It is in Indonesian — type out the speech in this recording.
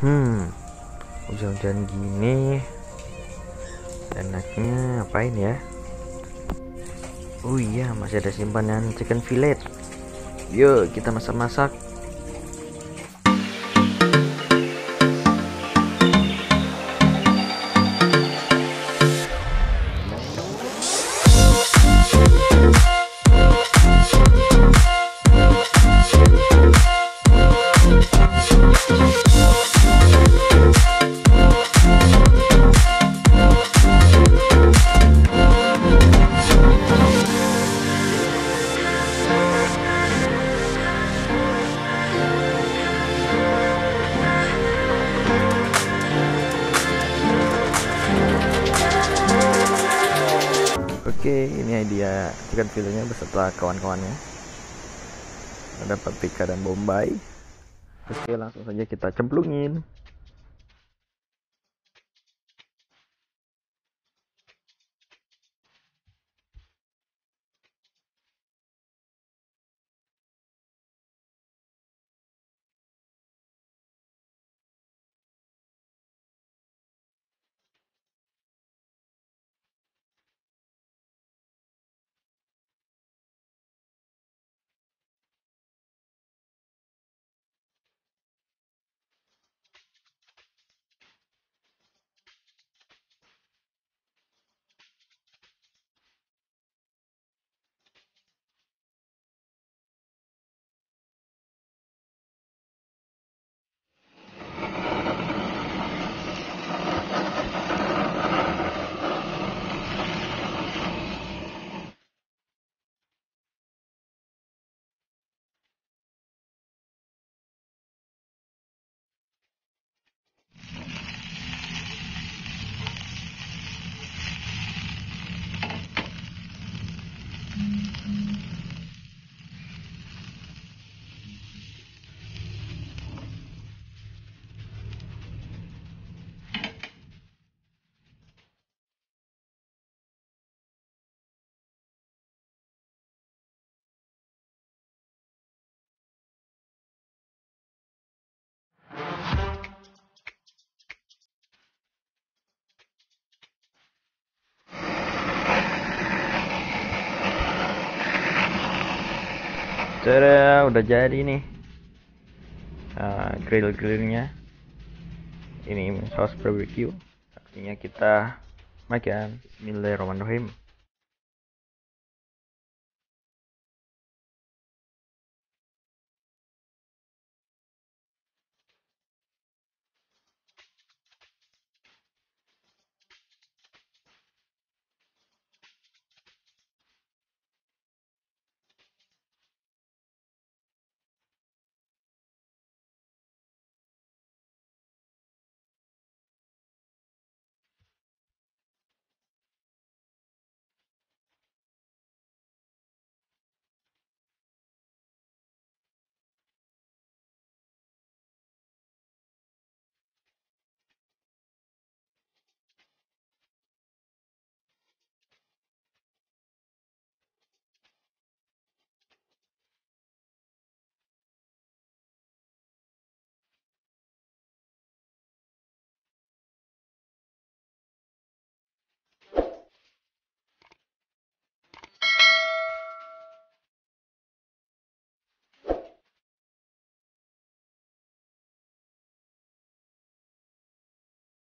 Hujan-hujan gini enaknya ngapain ya? Oh iya, masih ada simpanan chicken fillet. Yuk kita masak-masak. Oke, ini dia chicken filletnya beserta kawan-kawannya. Ada paprika dan bombay. Oke, langsung saja kita cemplungin. Tada, udah jadi nih grillnya. Ini saus BBQ. Artinya kita makan. Bismillahirrahmanirrahim.